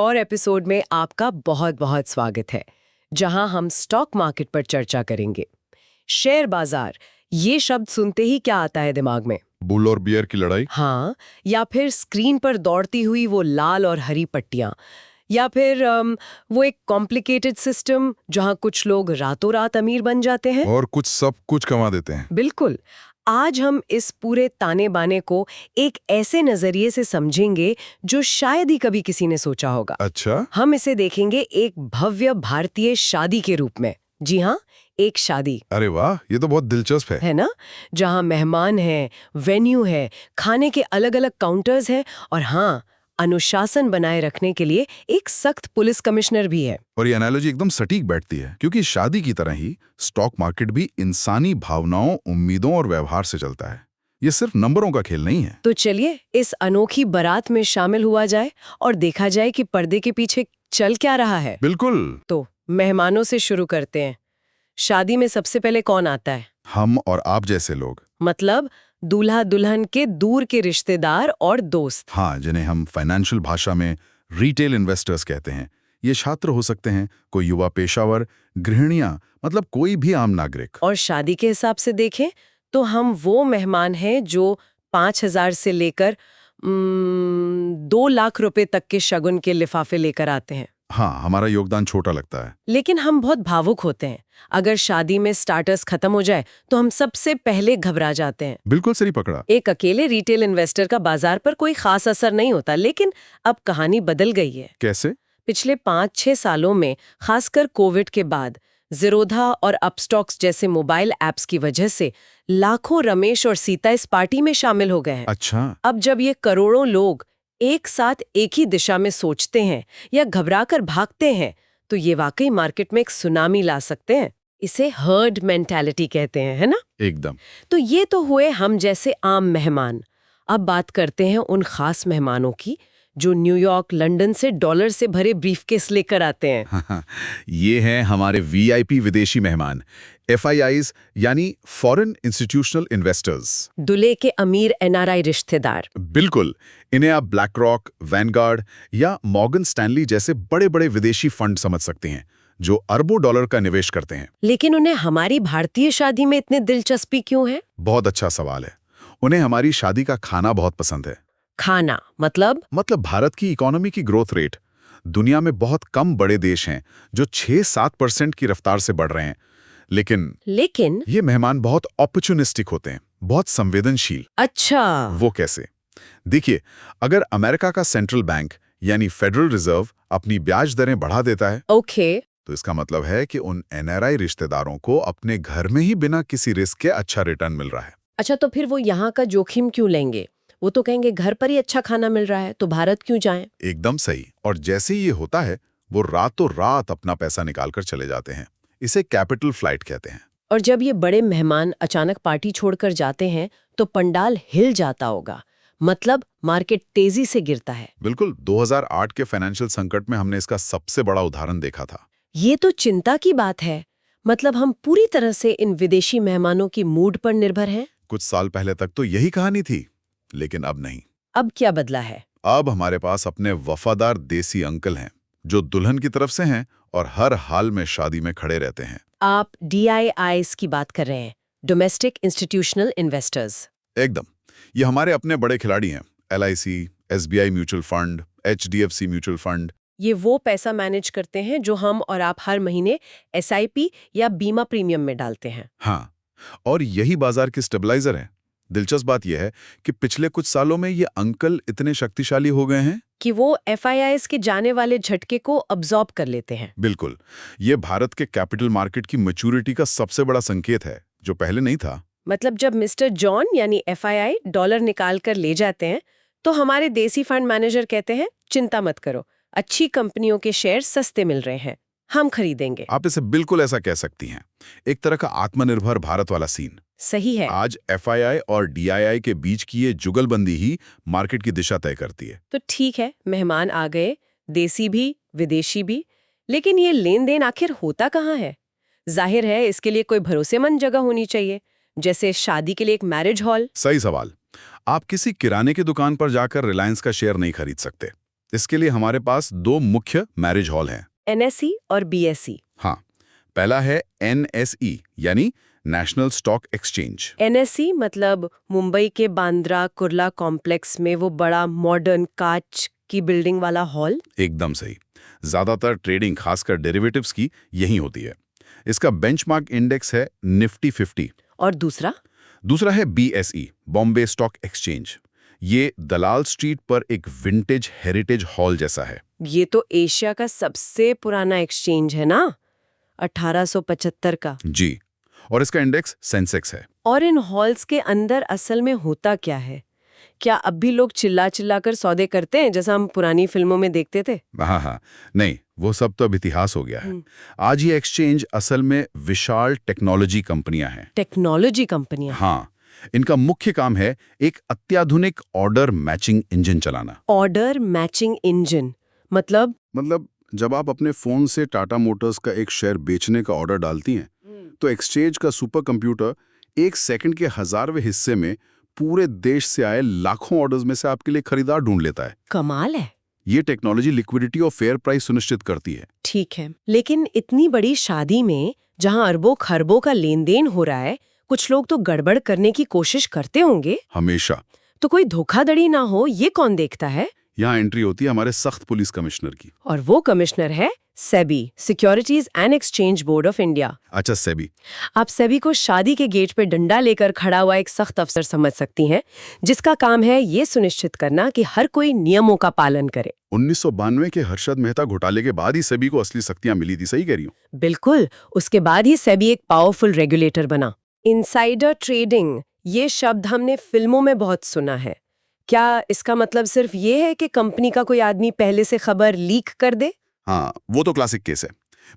और एपिसोड में आपका बहुत बहुत स्वागत है, जहां हम स्टॉक मार्केट पर चर्चा करेंगे। शेयर बाजार, ये शब्द सुनते ही क्या आता है दिमाग में? बुल और बियर की लड़ाई। हाँ, या फिर स्क्रीन पर दौड़ती हुई वो लाल और हरी पट्टियां, या फिर वो एक कॉम्प्लिकेटेड सिस्टम जहां कुछ लोग रातों रात अमीर बन जाते हैं और कुछ सब कुछ कमा देते हैं। बिल्कुल। आज हम इस पूरे ताने बाने को एक ऐसे नजरिए से समझेंगे जो शायद ही कभी किसी ने सोचा होगा। अच्छा, हम इसे देखेंगे एक भव्य भारतीय शादी के रूप में। जी हाँ, एक शादी। अरे वाह, ये तो बहुत दिलचस्प है। है ना? जहाँ मेहमान हैं, वेन्यू है, खाने के अलग अलग काउंटर्स हैं और हाँ, अनुशासन बनाए रखने के लिए एक सख्त पुलिस कमिश्नर भी है। और ये एनालॉजी एकदम सटीक बैठती है, क्योंकि शादी की तरह ही स्टॉक मार्केट भी इंसानी भावनाओं, उम्मीदों और व्यवहार से चलता है। ये सिर्फ नंबरों का खेल नहीं है। तो चलिए इस अनोखी बारात में शामिल हुआ जाए और देखा जाए कि पर्दे के पीछे चल क्या रहा है। बिल्कुल। तो मेहमानों से शुरू करते हैं। शादी में सबसे पहले कौन आता है? हम और आप जैसे लोग। मतलब दूल्हा दुल्हन के दूर के रिश्तेदार और दोस्त। हाँ, जिन्हें हम फाइनेंशियल भाषा में रिटेल इन्वेस्टर्स कहते हैं। ये छात्र हो सकते हैं, कोई युवा पेशावर, गृहिणियां, मतलब कोई भी आम नागरिक। और शादी के हिसाब से देखें तो हम वो मेहमान हैं जो 5,000 से लेकर 2 लाख रुपए तक के शगुन के लिफाफे लेकर आते हैं। हाँ, हमारा योगदान छोटा लगता है। लेकिन हम बहुत भावुक होते हैं। अगर शादी में स्टार्टर्स खत्म हो जाए तो हम सबसे पहले घबरा जाते हैं। बिल्कुल सही पकड़ा। एक अकेले रिटेल इन्वेस्टर का बाजार पर कोई खास असर नहीं होता, लेकिन अब कहानी बदल गई है। कैसे? पिछले 5-6 सालों में, खासकर कोविड के बाद, ज़ीरोधा और अपस्टॉक्स जैसे मोबाइल ऐप्स की वजह से लाखों रमेश और सीता इस पार्टी में शामिल हो गए हैं। अच्छा। अब जब ये करोड़ों लोग एक साथ एक ही दिशा में सोचते हैं या घबराकर भागते हैं, तो ये वाकई मार्केट में एक सुनामी ला सकते हैं। इसे हर्ड मेंटालिटी कहते हैं, है ना? एकदम। तो ये तो हुए हम जैसे आम मेहमान। अब बात करते हैं उन खास मेहमानों की जो न्यूयॉर्क, लंदन से डॉलर से भरे ब्रीफकेस लेकर आते हैं। ये हैं हमारे वीआईपी विदेशी मेहमान, FIIs यानी फॉरेन इंस्टीट्यूशनल इन्वेस्टर्स। दुल्हे के अमीर NRI रिश्तेदार। बिल्कुल, इन्हें आप ब्लैक रॉक, वैनगार्ड या मॉर्गन स्टैनली जैसे बड़े-बड़े विदेशी फंड समझ सकते हैं, जो अरबों डॉलर का निवेश करते हैं। लेकिन उन्हें हमारी भारतीय शादी में इतनी दिलचस्पी क्यों है? बहुत अच्छा सवाल है। उन्हें हमारी शादी का खाना बहुत पसंद है। खाना मतलब? भारत की इकोनॉमी की ग्रोथ रेट। दुनिया में बहुत कम बड़े देश हैं जो 6-7% की रफ्तार से बढ़ रहे हैं। लेकिन ये मेहमान बहुत ऑपर्चुनिस्टिक होते हैं, बहुत संवेदनशील। अच्छा। वो कैसे? देखिए, अगर अमेरिका का सेंट्रल बैंक यानी फेडरल रिजर्व अपनी ब्याज दरें बढ़ा देता है, ओके। तो इसका मतलब है कि उन NRI रिश्तेदारों को अपने घर में ही बिना किसी रिस्क के अच्छा रिटर्न मिल रहा है। अच्छा, तो फिर वो यहाँ का जोखिम क्यों लेंगे? वो तो कहेंगे घर पर ही अच्छा खाना मिल रहा है, तो भारत क्यों जाएं? एकदम सही। और जैसे ही ये होता है, वो रातों रात अपना पैसा निकालकर चले जाते हैं। इसे कैपिटल फ्लाइट कहते हैं। और जब ये बड़े मेहमान अचानक पार्टी छोड़कर जाते हैं तो पंडाल हिल जाता होगा, मतलब मार्केट तेजी से गिरता है। बिल्कुल, 2008 के फाइनेंशियल संकट में हमने इसका सबसे बड़ा उदाहरण देखा था। ये तो चिंता की बात है। मतलब हम पूरी तरह से इन विदेशी मेहमानों की मूड पर निर्भर हैं। कुछ साल पहले तक तो यही कहानी थी, लेकिन अब नहीं। अब क्या बदला है? अब हमारे पास अपने वफादार देसी अंकल हैं, जो दुल्हन की तरफ से हैं और हर हाल में शादी में खड़े रहते हैं। आप DIIs की बात कर रहे हैं, डोमेस्टिक इंस्टीट्यूशनल इन्वेस्टर्स। एकदम। ये हमारे अपने बड़े खिलाड़ी हैं। LIC, SBI mutual fund, HDFC mutual fund. ये वो पैसा मैनेज करते हैं जो हम और आप हर महीने SIP या बीमा प्रीमियम में डालते हैं। हाँ, और यही बाजार की स्टेबलाइजर है। दिलचस्प बात यह है कि पिछले कुछ सालों में ये अंकल इतने शक्तिशाली हो गए हैं कि वो FIIs के जाने वाले झटके को अब्सॉर्ब कर लेते हैं। बिल्कुल। ये भारत के कैपिटल मार्केट की मैच्योरिटी का सबसे बड़ा संकेत है, जो पहले नहीं था। मतलब जब मिस्टर जॉन यानी FII डॉलर निकाल कर ले जाते हैं, तो हमारे देसी फंड मैनेजर कहते हैं, चिंता मत करो, अच्छी कंपनियों के शेयर सस्ते मिल रहे हैं, हम खरीदेंगे। आप इसे बिल्कुल ऐसा कह सकती हैं। एक तरह का आत्मनिर्भर भारत वाला सीन। सही है। आज FII और DII के बीच की ये जुगलबंदी ही मार्केट की दिशा तय करती है। तो ठीक है, मेहमान आ गए, देसी भी, विदेशी भी, लेकिन ये लेन देन आखिर होता कहाँ है? जाहिर है इसके लिए कोई भरोसेमंद जगह होनी चाहिए, जैसे शादी के लिए एक मैरिज हॉल। सही सवाल। आप किसी किराने की दुकान पर जाकर रिलायंस का शेयर नहीं खरीद सकते। इसके लिए हमारे पास 2 मुख्य मैरिज हॉल हैं। NSE और BSE। हाँ, पहला है NSE यानी नेशनल स्टॉक एक्सचेंज। NSE मतलब मुंबई के बांद्रा कुर्ला कॉम्प्लेक्स में वो बड़ा मॉडर्न कांच की बिल्डिंग वाला हॉल। एकदम सही। ज्यादातर ट्रेडिंग खासकर डेरिवेटिव्स की यही होती है। इसका बेंचमार्क इंडेक्स है निफ्टी 50। और दूसरा है BSE बॉम्बे स्टॉक एक्सचेंज। ये दलाल स्ट्रीट पर एक विंटेज हेरिटेज हॉल जैसा है। ये तो एशिया का सबसे पुराना एक्सचेंज है ना, 1875 का। जी, और इसका इंडेक्स सेंसेक्स है। और इन हॉल्स के अंदर असल में होता क्या है? क्या अब भी लोग चिल्ला चिल्ला कर सौदे करते हैं जैसा हम पुरानी फिल्मों में देखते थे? हाँ, नहीं, वो सब तो अब इतिहास हो गया है। आज ये एक्सचेंज असल में विशाल टेक्नोलॉजी कंपनियां हैं। टेक्नोलॉजी कंपनियां? हाँ, इनका मुख्य काम है एक अत्याधुनिक ऑर्डर मैचिंग इंजन चलाना। ऑर्डर मैचिंग इंजन मतलब जब आप अपने फोन से टाटा मोटर्स का एक शेयर बेचने का ऑर्डर डालती हैं, तो एक्सचेंज का सुपर कंप्यूटर 1 सेकंड के 1000वें हिस्से में पूरे देश से आए लाखों ऑर्डर्स में से आपके लिए खरीदार ढूंढ लेता है। कमाल है। ये टेक्नोलॉजी लिक्विडिटी और फेयर प्राइस सुनिश्चित करती है। ठीक है, लेकिन इतनी बड़ी शादी में जहां अरबों खरबों का लेन देन हो रहा है, कुछ लोग तो गड़बड़ करने की कोशिश करते होंगे। हमेशा। तो कोई धोखाधड़ी ना हो ये कौन देखता है? यहाँ एंट्री होती है हमारे सख्त पुलिस कमिश्नर की। और वो कमिश्नर है SEBI, securities and exchange board of India. अच्छा, सेबी। आप सेबी को शादी के गेट पे डंडा लेकर खड़ा हुआ एक सख्त अफसर समझ सकती हैं, जिसका काम है ये सुनिश्चित करना कि हर कोई नियमों का पालन करे। 1992 के हर्षद मेहता घोटाले के बाद ही सेबी को असली शक्तियां मिली थी, सही कह रही हूँ? बिल्कुल, उसके बाद ही सेबी एक पावरफुल रेगुलेटर बना। इनसाइडर ट्रेडिंग, ये शब्द हमने फिल्मों में बहुत सुना है। क्या इसका मतलब सिर्फ ये है कि कंपनी का कोई आदमी पहले से खबर लीक कर दे? हाँ, वो तो क्लासिक केस है।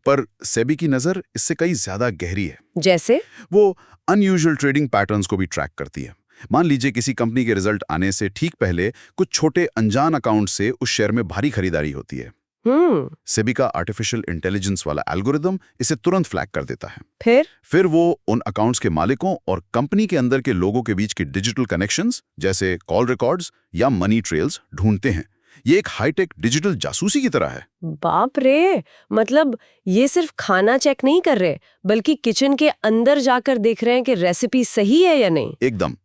पर सेबी की नजर इससे कई ज्यादा गहरी है। जैसे? वो अनयूजुअल ट्रेडिंग पैटर्न्स को भी ट्रैक करती है। मान लीजिए किसी कंपनी के रिजल्ट आने से ठीक पहले कुछ छोटे अनजान अकाउंट से उस शेयर में भारी खरीदारी होती है। सेबी का आर्टिफिशियल इंटेलिजेंस वाला एल्गोरिदम इसे तुरंत फ्लैग कर देता है। फिर वो उन अकाउंट्स के मालिकों और कंपनी के अंदर के लोगों के बीच के डिजिटल कनेक्शंस जैसे कॉल रिकॉर्ड्स या मनी ट्रेल्स ढूंढते हैं। ये एक हाईटेक डिजिटल जासूसी की तरह है। बाप रे, मतलब ये सिर्फ खाना चेक नहीं कर रहे, बल्कि किचन के अंदर जाकर देख रहे हैं कि रेसिपी सही है या नहीं। एकदम।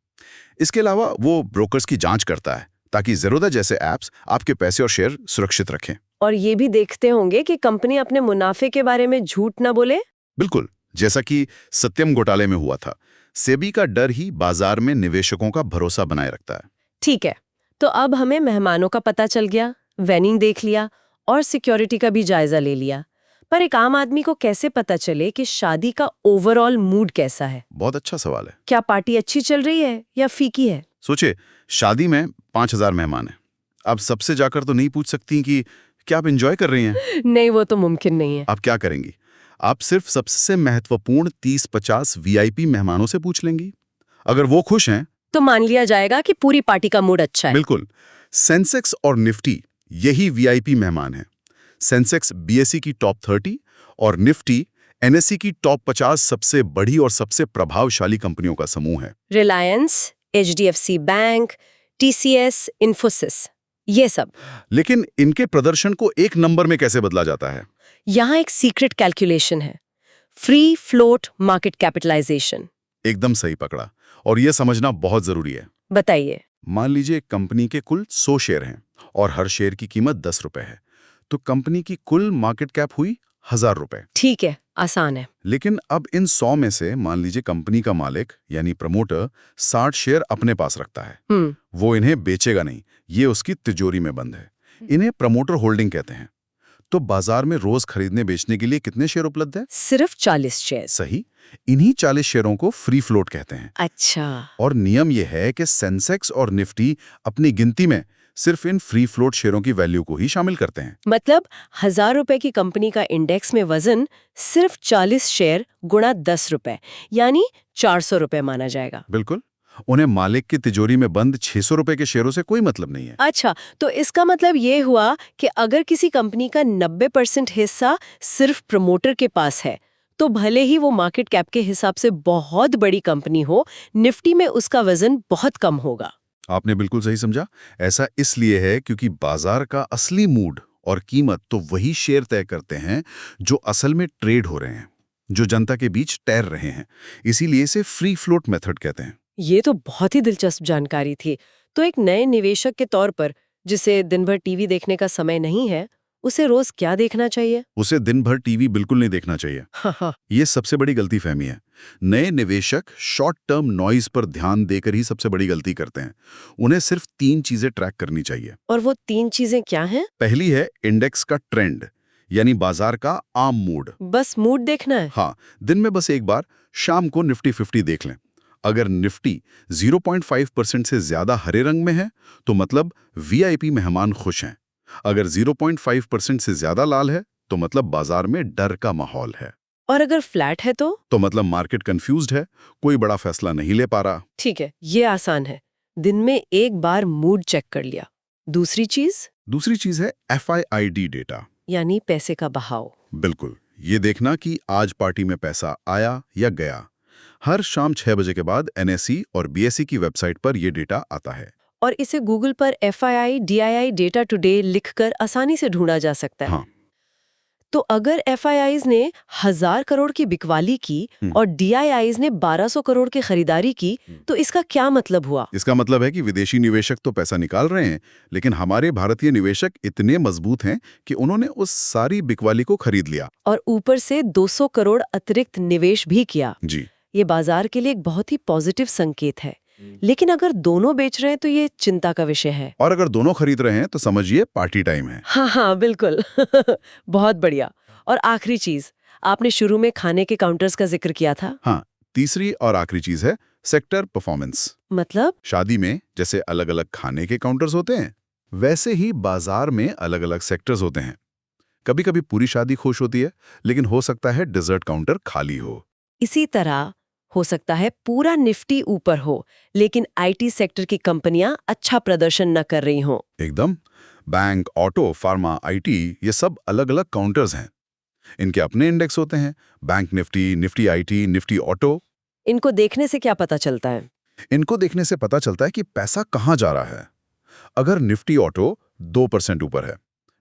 इसके अलावा वो ब्रोकर्स की जांच करता है ताकि ज़ेरोदा जैसे ऐप्स आपके पैसे और शेयर सुरक्षित रखें। और ये भी देखते होंगे कि कंपनी अपने मुनाफे के बारे में झूठ ना बोले। बिल्कुल, जैसा कि सत्यम घोटाले में हुआ था। सेबी का डर ही बाजार में निवेशकों का भरोसा बनाए रखता है। ठीक है, तो अब हमें मेहमानों का पता चल गया, वेन्यू देख लिया और सिक्योरिटी का भी जायजा ले लिया। पर एक आम आदमी को कैसे पता चले कि शादी का ओवरऑल मूड कैसा है? बहुत अच्छा सवाल है। क्या पार्टी अच्छी चल रही है या फीकी है? सोचिए, शादी में 5000 मेहमान हैं। आप सबसे जाकर तो नहीं पूछ सकती कि क्या आप एंजॉय कर रही हैं? नहीं, वो तो मुमकिन नहीं है। आप क्या करेंगी? आप सिर्फ सबसे महत्वपूर्ण 30-50 वीआईपी मेहमानों से पूछ लेंगी। अगर वो खुश हैं तो मान लिया जाएगा कि पूरी पार्टी का मूड अच्छा है। बिल्कुल। सेंसेक्स और निफ्टी यही वीआईपी मेहमान हैं। सेंसेक्स बीएसई की टॉप 30 और निफ्टी एनएसई की टॉप 50 सबसे बड़ी और सबसे प्रभावशाली कंपनियों का समूह है। Reliance, HDFC bank, TCS, Infosys, ये सब। लेकिन इनके प्रदर्शन को एक नंबर में कैसे बदला जाता है? यहाँ एक सीक्रेट कैलकुलेशन है, फ्री फ्लोट मार्केट कैपिटलाइजेशन। एकदम सही पकड़ा, और यह समझना बहुत जरूरी है। बताइए। मान लीजिए कंपनी के कुल 100 शेयर हैं और हर शेयर की कीमत 10 रुपए है, तो कंपनी की कुल मार्केट कैप हुई 1000 रुपए। ठीक है, आसान है। लेकिन अब इन 100 में से मान लीजिए कंपनी का मालिक यानी प्रमोटर 60 शेयर अपने पास रखता है। वो इन्हें बेचेगा नहीं, ये उसकी तिजोरी में बंद है। इन्हें प्रमोटर होल्डिंग कहते हैं। तो बाजार में रोज खरीदने बेचने के लिए कितने शेयर उपलब्ध है? सिर्फ 40 शेयर। सही। इन्हीं 40 शेयरों को फ्री फ्लोट कहते हैं। अच्छा। और नियम यह है कि सेंसेक्स और निफ्टी अपनी गिनती में सिर्फ इन फ्री फ्लोट शेयरों की वैल्यू को ही शामिल करते हैं। मतलब 1000 रुपए की कंपनी का इंडेक्स में वजन सिर्फ 40 शेयर गुणा 10 रुपए, यानी 400 रुपए माना जाएगा। बिल्कुल। उन्हें मालिक की तिजोरी में बंद 600 रुपए के शेयरों से कोई मतलब नहीं है। अच्छा, तो इसका मतलब ये हुआ कि अगर किसी कंपनी का 90% हिस्सा सिर्फ प्रमोटर के पास है, तो भले ही वो मार्केट कैप के हिसाब से बहुत बड़ी कंपनी हो, निफ्टी में उसका वजन बहुत कम होगा। आपने बिल्कुल सही समझा। ऐसा इसलिए है क्योंकि बाजार का असली मूड और कीमत तो वही शेयर तय करते हैं जो असल में ट्रेड हो रहे हैं, जो जनता के बीच तैर रहे हैं। इसीलिए इसे फ्री फ्लोट मेथड कहते हैं। ये तो बहुत ही दिलचस्प जानकारी थी। तो एक नए निवेशक के तौर पर जिसे दिन भर टीवी देखने का समय नहीं है, उसे रोज क्या देखना चाहिए? उसे दिन भर टीवी बिल्कुल नहीं देखना चाहिए। हाँ। ये सबसे बड़ी गलतीफहमी है। नए निवेशक शॉर्ट टर्म नॉइज पर ध्यान देकर ही सबसे बड़ी गलती करते हैं। उन्हें सिर्फ 3 चीजें ट्रैक करनी चाहिए। और वो 3 चीजें क्या हैं? पहली है इंडेक्स का ट्रेंड, यानी बाजार का आम मूड। बस मूड देखना है? हाँ, दिन में बस एक बार शाम को निफ्टी 50 देख लें। अगर निफ्टी 0.5% से ज्यादा हरे रंग में है तो मतलब वीआईपी मेहमान खुश हैं। अगर 0.5% से ज्यादा लाल है तो मतलब बाजार में डर का माहौल है। और अगर फ्लैट है तो मतलब मार्केट कंफ्यूज्ड है, कोई बड़ा फैसला नहीं ले पा रहा। ठीक है, ये आसान है। दिन में एक बार मूड चेक कर लिया। दूसरी चीज है FIID डेटा, यानी पैसे का बहाव। बिल्कुल, ये देखना कि आज पार्टी में पैसा आया या गया। हर शाम 6 बजे के बाद NSE और BSE की वेबसाइट पर यह डेटा आता है। और इसे गूगल पर FII DII डेटा टुडे लिखकर आसानी से ढूंढा जा सकता है। हाँ। तो अगर FIIs ने 1000 करोड़ की बिकवाली की और DIIs ने 1200 करोड़ की खरीदारी की, तो इसका क्या मतलब हुआ? इसका मतलब है कि विदेशी निवेशक तो पैसा निकाल रहे हैं, लेकिन हमारे भारतीय निवेशक इतने मजबूत हैं कि उन्होंने उस सारी बिकवाली को खरीद लिया और ऊपर से 200 करोड़ अतिरिक्त निवेश भी किया। जी। ये बाजार के लिए एक बहुत ही पॉजिटिव संकेत है। लेकिन अगर दोनों बेच रहे हैं तो ये चिंता का विषय है। और अगर दोनों खरीद रहे हैं तो समझिए पार्टी टाइम है। हाँ, बिल्कुल। बहुत बढ़िया। और आखिरी चीज, आपने शुरू में खाने के काउंटर्स का जिक्र किया था। हाँ, तीसरी और आखिरी चीज है सेक्टर परफॉर्मेंस। मतलब शादी में जैसे अलग अलग खाने के काउंटर्स होते हैं, वैसे ही बाजार में अलग अलग सेक्टर्स होते हैं। कभी कभी पूरी शादी खुश होती है, लेकिन हो सकता है डेजर्ट काउंटर खाली हो। इसी तरह हो सकता है पूरा निफ्टी ऊपर हो, लेकिन IT सेक्टर की कंपनियां अच्छा प्रदर्शन न कर रही हों। एकदम। बैंक, ऑटो, फार्मा, IT ये सब अलग अलग काउंटर्स हैं। इनके अपने इंडेक्स होते हैं, bank Nifty, Nifty IT, Nifty auto. इनको देखने से क्या पता चलता है? इनको देखने से पता चलता है कि पैसा कहाँ जा रहा है। अगर निफ्टी ऑटो 2% ऊपर है,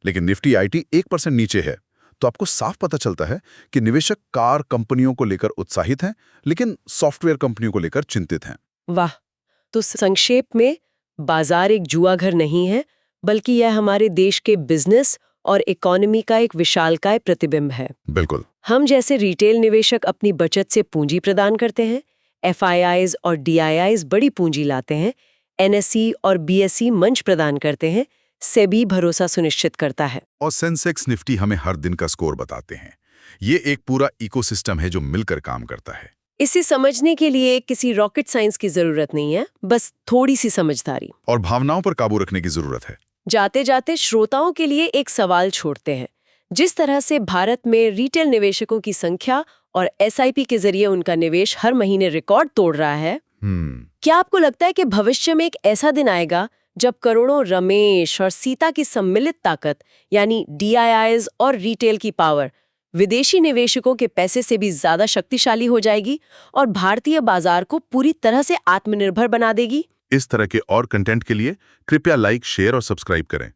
लेकिन निफ्टी IT 1% नीचे है, तो आपको साफ पता चलता है कि निवेशक कार कंपनियों को लेकर उत्साहित हैं, लेकिन सॉफ्टवेयर कंपनियों को लेकर चिंतित हैं। वाह! तो संक्षेप में, बाजार एक जुआ घर नहीं है, बल्कि यह हमारे देश के बिजनेस और इकोनॉमी का एक विशालकाय प्रतिबिंब है। बिल्कुल। हम जैसे रिटेल निवेशक अपनी बचत से पूंजी प्रदान करते हैं, FIIs और DIIs बड़ी पूंजी लाते हैं, NSE और BSE मंच प्रदान करते हैं, सेबी भरोसा सुनिश्चित करता है। और सेंसेक्स निफ्टी हमें हर दिन का स्कोर बताते हैं। ये एक पूरा इकोसिस्टम है जो मिलकर काम करता है। इसे समझने के लिए किसी रॉकेट साइंस की जरूरत नहीं है, बस थोड़ी सी समझदारी और भावनाओं पर काबू रखने की जरूरत है। जाते जाते श्रोताओं के लिए एक सवाल छोड़ते हैं। जिस तरह से भारत में रिटेल निवेशकों की संख्या और SIP के जरिए उनका निवेश हर महीने रिकॉर्ड तोड़ रहा है, क्या आपको लगता है कि भविष्य में एक ऐसा दिन आएगा जब करोड़ों रमेश और सीता की सम्मिलित ताकत, यानी DIIs और रिटेल की पावर, विदेशी निवेशकों के पैसे से भी ज्यादा शक्तिशाली हो जाएगी और भारतीय बाजार को पूरी तरह से आत्मनिर्भर बना देगी? इस तरह के और कंटेंट के लिए कृपया लाइक, शेयर और सब्सक्राइब करें।